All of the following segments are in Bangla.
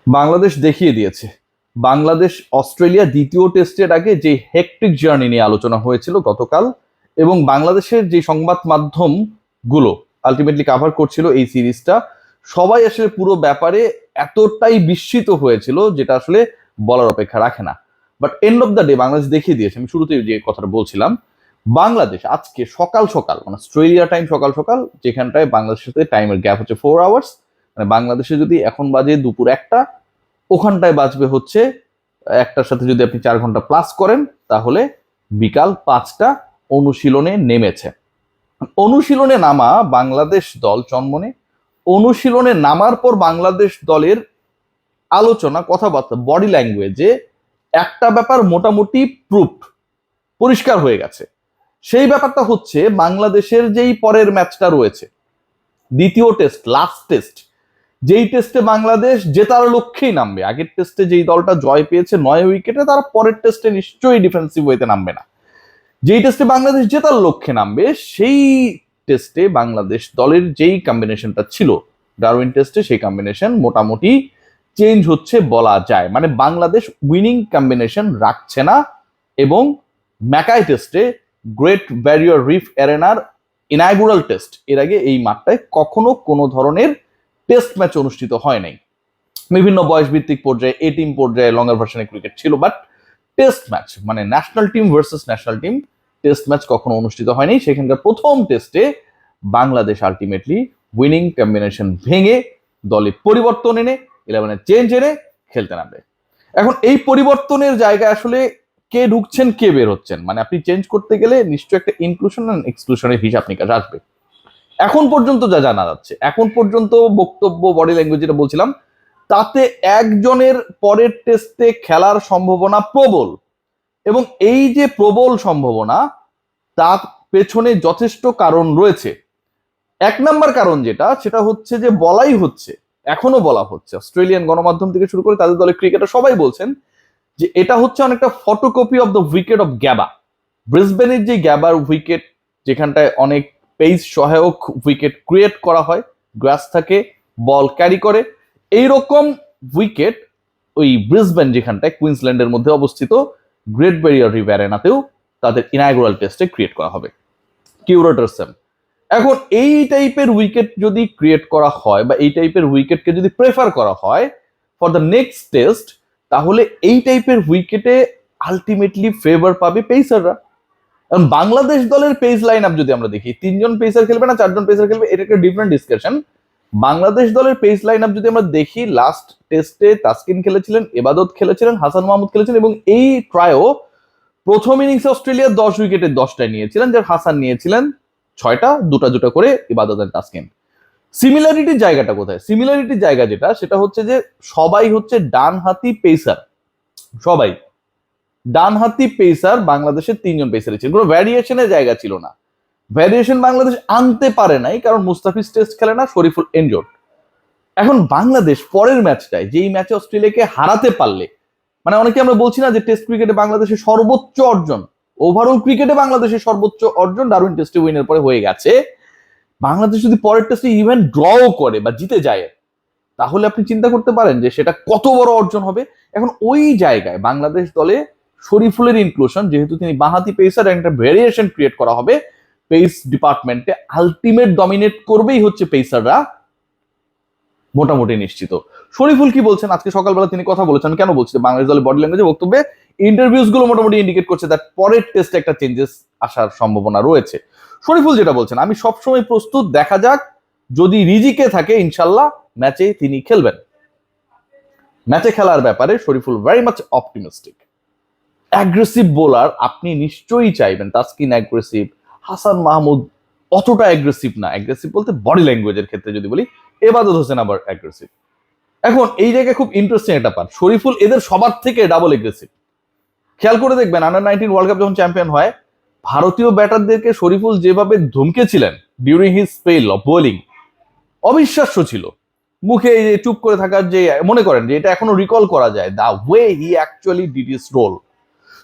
বাংলাদেশ দেখিয়ে দিয়েছে। বাংলাদেশ অস্ট্রেলিয়া দ্বিতীয় টেস্টের আগে যে হেক্টিক জার্নি নিয়ে আলোচনা হয়েছিল গতকাল, এবং বাংলাদেশের যে সংবাদ মাধ্যম গুলো আলটিমেটলি কাভার করছিল এই সিরিজটা, সবাই আসলে পুরো ব্যাপারে এতটাই বিস্মিত হয়েছিল যেটা আসলে বলার অপেক্ষা রাখে না। But end of the day Bangladesh দেখিয়ে দিয়েছে। আমি শুরুতে যে কথাটা বলছিলাম, বাংলাদেশ আজকে সকাল সকাল মানে অস্ট্রেলিয়া টাইম সকাল সকাল, যেখানটায় বাংলাদেশের সাথে টাইমের গ্যাপ হচ্ছে 4 আওয়ার্স, মানে বাংলাদেশে যদি এখন বাজে দুপুর 1টা, ওখানটায় বাজবে হচ্ছে একটার সাথে যদি আপনি 4 ঘন্টা প্লাস করেন তাহলে বিকাল 5টা। অনুশীলনে নেমেছে। অনুশীলনে নামা বাংলাদেশ দল চনমনে, অনুশীলনে নামার পর বাংলাদেশ দলের আলোচনা, কথাবার্তা, বডি ল্যাঙ্গুয়েজে একটা ব্যাপার মোটামুটি প্রুফ, পরিষ্কার হয়ে গেছে। সেই ব্যাপারটা হচ্ছে বাংলাদেশের যেই পরের ম্যাচটা রয়েছে, দ্বিতীয় টেস্ট, লাস্ট টেস্ট, যেই টেস্টে বাংলাদেশ জেতার লক্ষ্যেই নামবে। আগের টেস্টে যেই দলটা জয় পেয়েছে 9 উইকেটে, তারা পরের টেস্টে নিশ্চয়ই ডিফেন্সিভ ওয়েতে নামবে না। যেই টেস্টে বাংলাদেশ জেতার লক্ষ্যে নামবে, সেই টেস্টে বাংলাদেশ দলের যেই কম্বিনেশনটা ছিল ডারউইন টেস্টে, সেই কম্বিনেশন মোটামুটি চেঞ্জ হচ্ছে বলা যায়। মানে বাংলাদেশ উইনিং কম্বিনেশন রাখছে না। এবং ম্যাকাই টেস্টে, গ্রেট ব্যারিয়ার রিফ অ্যারেনার ইনাগুরাল টেস্ট, এর আগে এই মাঠটায় কখনো কোনো ধরনের টেস্ট ম্যাচ অনুষ্ঠিত হয় নাই। বিভিন্ন বয়স ভিত্তিক পর্যায়ে, এ টিম পর্যায়ে লঙ্গার ভার্সনে ক্রিকেট ছিল, বাট টেস্ট ম্যাচ মানে national team versus national team test match কখনো অনুষ্ঠিত হয়নি। সেখানকার প্রথম টেস্টে বাংলাদেশ আলটিমেটলি উইনিং কম্বিনেশন ভেঙে দলে পরিবর্তন এনে, 11-এ চেঞ্জ এনে খেলতে নামবে। এখন এই পরিবর্তনের জায়গায় আসলে কে ঢুকছেন কে বের হচ্ছেন, মানে আপনি চেঞ্জ করতে গেলে নিশ্চয়ই একটা ইনক্লুশন এন্ড এক্সক্লুশনের হিসাব নিকাশ আসবে। এখন পর্যন্ত যা জানা যাচ্ছে, এখন পর্যন্ত বক্তব্য, বডি ল্যাঙ্গুয়েজ যেটা বলছিলাম, তাতে একজনের পরের টেস্টে খেলার সম্ভাবনা প্রবল। এবং এই যে প্রবল সম্ভাবনা, তার পেছনে যথেষ্ট কারণ রয়েছে। 1 নাম্বার কারণ যেটা, সেটা হচ্ছে যে বলাই হচ্ছে, এখনো বলা হচ্ছে, অস্ট্রেলিয়ান গণমাধ্যম থেকে শুরু করে তাদের দলের ক্রিকেটার সবাই বলছেন যে এটা হচ্ছে অনেকটা photocopy of the wicket of Gabba. ব্রিসবেনের যে গ্যাবার উইকেট, যেখানটায় অনেক পেস সহায়ক উইকেট ক্রিয়েট করা হয়, গ্রাস থাকে, বল ক্যারি করে, এইরকম উইকেট ওই ব্রিসবেন, যেখানটায় কুইন্সল্যান্ডের মধ্যে অবস্থিত, গ্রেট ব্যারিয়ার রিভ অ্যারেনাতেও তাদের ইনাগুরাল টেস্টে ক্রিয়েট করা হবে, কিউরেটর সেম। এখন এই টাইপের উইকেট যদি ক্রিয়েট করা হয়, বা এই টাইপের উইকেটকে যদি প্রেফার করা হয় ফর দ্য নেক্সট টেস্ট, তাহলে এই টাইপের উইকেটে আলটিমেটলি ফেভার পাবে পেসাররা। কারণ বাংলাদেশ দলের পেস লাইন আপ যদি আমরা দেখি, 3জন পেসার খেলবে না 4জন পেসার খেলবে, এটা একটা ডিফারেন্ট ডিসকাশন। বাংলাদেশ দলের পেস লাইন আপ যদি আমরা দেখি, লাস্ট টেস্টে তাসকিন খেলেছিলেন, এবাদত খেলেছিলেন, হাসান মাহমুদ খেলেছিলেন, এবং এই ট্রায়ও প্রথম ইনিংসে অস্ট্রেলিয়া 10 উইকেটে 10টায় নিয়েছিলেন, যার হাসান নিয়েছিলেন 6টা, দুটা দুটা করে ইবাদত আর তাসকিন। সিমিলারিটির জায়গাটা কোথায়? সিমিলারিটির জায়গা যেটা, সেটা হচ্ছে যে সবাই হচ্ছে ডান হাতি পেসার, সবাই ডানহাতি পেসার। বাংলাদেশের 3জন পেসারই ছিল, কোনো ভ্যারিয়েশনের জায়গা ছিল না। ভ্যারিয়েশন বাংলাদেশ আনতে পারে নাই, কারণ মুস্তাফিজ টেস্ট খেলে না, শরীফুল এনজোর্ড। এখন বাংলাদেশ পরের ম্যাচটায়, যেই ম্যাচে অস্ট্রেলিয়াকে হারাতে পারলে, মানে অনেকে আমরা বলছি না যে টেস্ট ক্রিকেটে বাংলাদেশের সর্বোচ্চ অর্জন, ওভারঅল ক্রিকেটে বাংলাদেশের সর্বোচ্চ অর্জন ডারউইন টেস্টে উইনের পরে হয়ে গেছে। বাংলাদেশ যদি পরের টেস্টে ইভেন ড্রও করে বা জিতে যায়, তাহলে আপনি চিন্তা করতে পারেন যে সেটা কত বড় অর্জন হবে। এখন ওই জায়গায় বাংলাদেশ দলে শরীফুলের ইনক্লুশন, যেহেতু তিনি বাঁহাতি পেসার, একটা ভেরিয়েশন ক্রিয়েট করা হবে পেস ডিপার্টমেন্টে, আলটিমেট ডমিনেট করবেই হচ্ছে পেসাররা, মোটামুটি নিশ্চিত। শরীফুল কি বলছেন আজকে সকালবেলা, তিনি কথা বলেছেন, কেন বলছেন, বাংলাদেশ দলের বডি ল্যাঙ্গুয়েজে, বক্তব্যে, ইন্টারভিউজ গুলো মোটামুটি ইন্ডিকেট করছে দ্যাট পরের টেস্টে একটা চেঞ্জেস আসার সম্ভাবনা রয়েছে। শরীফুল যেটা বলছেন, আমি সবসময় প্রস্তুত, দেখা যাক, যদি রিজিকে থাকে ইনশাল্লাহ ম্যাচে তিনি খেলবেন। ম্যাচে খেলার ব্যাপারে Shoriful very much optimistic. Aggressive bowler আপনি নিশ্চয়ই চাইবেন, তাসকিন অ্যাগ্রেসিভ, হাসান মাহমুদ অতটা অ্যাগ্রেসিভ না, অ্যাগ্রেসিভ বলতে বডি ল্যাঙ্গুয়েজের ক্ষেত্রে যদি বলি, এবাদত হোসেন আবার অ্যাগ্রেসিভ। এখন এই জায়গায় খুব ইন্টারেস্টিং একটা পার্ট, শরীফুল এদের সবার থেকে ডাবল এগ্রেসিভ। খেয়াল করে দেখবেন, আন্ডার 19 ওয়ার্ল্ড কাপ যখন চ্যাম্পিয়ন হয়, ভারতীয় ব্যাটারদেরকে শরীফুল যেভাবে ধমকেছিলেন during his spell of bowling, অবিশ্বাস্য ছিল। মুখে এই যে চুপ করে থাকার যে, মনে করেন যে এটা এখনো রিকল করা যায়, the way he actually did his role.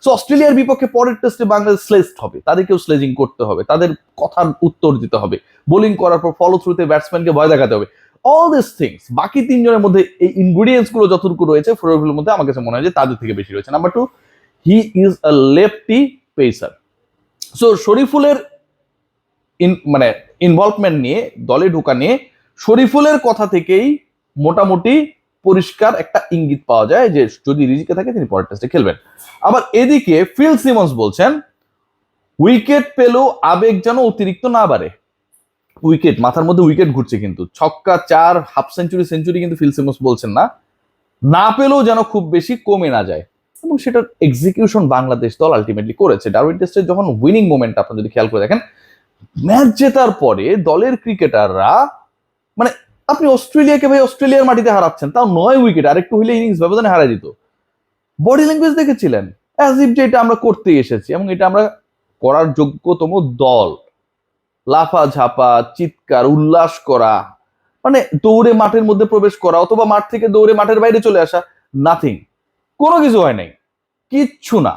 So অস্ট্রেলিয়ার বিপক্ষে পরের টেস্টে বাংলাদেশ স্লেজড হবে, তাদেরকেও স্লেজিং করতে হবে, তাদের কথার উত্তর দিতে হবে, বোলিং করার পর ফলো থ্রুতে ব্যাটসম্যানকে ভয় দেখাতে হবে। অল দিস থিংস বাকি তিনজনের মধ্যে এই ইনগ্রিডিয়েন্টস গুলো যতটুকু রয়েছে শরীফুলের মধ্যে আমার কাছে মনে হয় যে তাদের থেকে বেশি রয়েছে। Number 2, he is a lefty pacer. So শরীফুলের মানে ইনভলভমেন্ট নিয়ে, দলে ঢোকা নিয়ে শরীফুলের কথা থেকেই মোটামুটি পরিষ্কার একটা ইঙ্গিত পাওয়া যায় যে যদি রিজিকে থাকে তিনি পরের টেস্টে খেলবেন। আবার এদিকে ফিল সিমন্স বলছেন উইকেট পেলেও আবেগ যেন অতিরিক্ত না বাড়ে। উইকেট, মাথার মধ্যে উইকেট ঘুরছে, কিন্তু ছক্কা, 4, হাফ সেঞ্চুরি, সেঞ্চুরি কিন্তু ফিল সিমন্স বলছেন না, না পেলেও যেন খুব বেশি কমে না যায়। এবং সেটার এক্সিকিউশন বাংলাদেশ দল আলটিমেটলি করেছে। ডারউইন টেস্টের যখন উইনিং মোমেন্ট আপনি যদি খেয়াল করে দেখেন, ম্যাচ জেতার পরে দলের ক্রিকেটাররা মানে আপনি অস্ট্রেলিয়াকে ভাই অস্ট্রেলিয়ার মাটিতে হারাচ্ছেন, তাও 9 উইকেট, আরেকটু হইলে ইনিংস ব্যবধানে হারাই দিত। বডি ল্যাঙ্গুয়েজ দেখেছিলেন অ্যাজ ইফ যে এটা আমরা করতেই এসেছি এবং এটা আমরা করার যোগ্যতম দল। লাফা ঝাপা, চিৎকার, উল্লাস করা, মানে দৌড়ে মাঠের মধ্যে প্রবেশ করা অথবা মাঠ থেকে দৌড়ে মাঠের বাইরে চলে আসা, নাথিং, কোনো কিছু হয় নাই, কিচ্ছু না।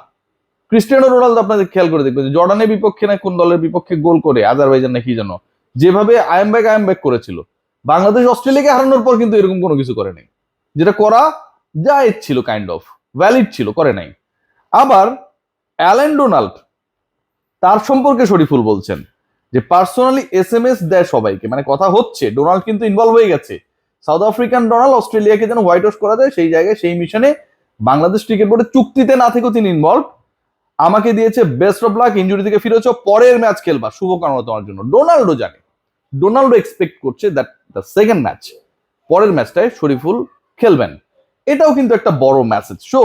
ক্রিস্টিয়ানো রোনালদো আপনাদের খেয়াল করে দেখবেন জর্ডানের বিপক্ষে না কোন দলের বিপক্ষে গোল করে, আজারবাইজান না কি যেন, যেভাবে আই এম ব্যাক করেছিল, বাংলাদেশ অস্ট্রেলিয়াকে হারানোর পর কিন্তু এরকম কোনো কিছু করে নাই। যেটা করা জায়েজ ছিল, কাইন্ড অফ ভ্যালিড ছিল, করে নাই। আবার অ্যালেন ডোনাল্ড, তার সম্পর্কে শরীফুল বলছেন যে পার্সোনালি SMS দেয় সবাইকে, মানে কথা হচ্ছে ডোনাল্ড কিন্তু ইনভলভ হয়ে গেছে। সাউথ আফ্রিকান ডোনাল্ড অস্ট্রেলিয়াকে যেন হোয়াইট ওয়াশ করা যায় সেই জায়গায়, সেই মিশনে বাংলাদেশ ক্রিকেট বোর্ডের চুক্তিতে না থেকেও তিনি ইনভলভ। আমাকে দিয়েছে বেস্ট অফ লাক, ইনজুরি থেকে ফিরেছ, পরের ম্যাচ খেলবা, শুভকামনা তোমার জন্য। ডোনাল্ডো জানে, ডোনাল্ডো এক্সপেক্ট করছে দ্যাট দ্য সেকেন্ড ম্যাচ, পরের ম্যাচটায় শরীফুল খেলবেন। এটাও কিন্তু একটা বড় মেসেজ। সো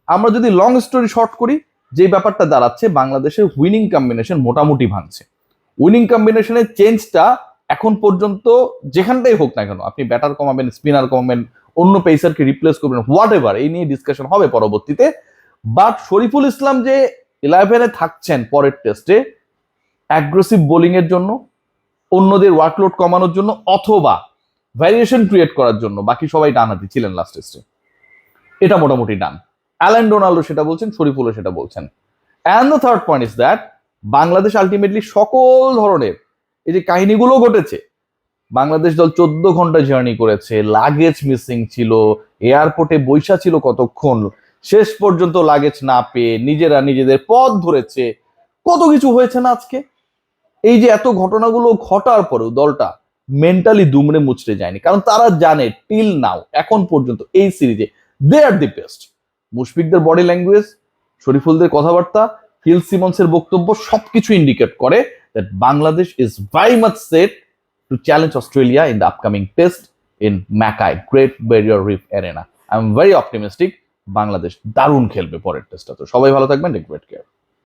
আমরা যদি লং স্টোরি শর্ট করি, যে ব্যাপারটা দাঁড়াচ্ছে বাংলাদেশের উইনিং কম্বিনেশন মোটামুটি ভাঙছে। উইনিং কম্বিনেশনের চেঞ্জটা এখন পর্যন্ত যেখানটাই হোক না কেন, আপনি ব্যাটার কমাবেন, স্পিনার কমাবেন, অন্য পেসারকে রিপ্লেস করবেন, হোয়াট এভার, এই নিয়ে ডিসকাশন হবে পরবর্তীতে। বাট শরীফুল ইসলাম যে 11-এ থাকছেন পরের টেস্টে অ্যাগ্রেসিভ বোলিং এর জন্য, অন্যদের ওয়ার্কলোড কমানোর জন্য অথবা ভ্যারিয়েশন ক্রিয়েট করার জন্য, বাকি সবাই ডানহাতি ছিলেন লাস্ট টেস্টে, এটা মোটামুটি ডান। অ্যালেন ডোনাল্ডো সেটা বলছেন, শরীফুলও সেটা বলছেন। And the third point is that Bangladesh ultimately সকল ধরনের এই যে কাহিনীগুলো ঘটেছে, বাংলাদেশ দল 14 ঘন্টা জার্নি করেছে, লাগেজ মিসিং ছিল, এয়ারপোর্টে বৈশা ছিল কতক্ষণ, শেষ পর্যন্ত লাগেজ না পেয়ে নিজেরা নিজেদের পথ ধরেছে, কত কিছু হয়েছে না আজকে। এই যে এত ঘটনাগুলো ঘটার পরেও দলটা মেন্টালি দুমড়ে মুচড়ে যায়নি, কারণ তারা জানে টিল নাও, এখন পর্যন্ত এই সিরিজে দে আর দি বেস্ট। মুশফিকদের বডি ল্যাঙ্গুয়েজ, শরীফুলদের কথাবার্তা, ফিল সিমন্সের বক্তব্য সবকিছু ইন্ডিকেট করে that Bangladesh is very much set to challenge Australia in the upcoming test in Mackay, Great Barrier Reef Arena. I am very optimistic Bangladesh দারুণ খেলবে পরের টেস্টটা। তো সবাই ভালো থাকবেন, টেক গ্রেট কেয়ার।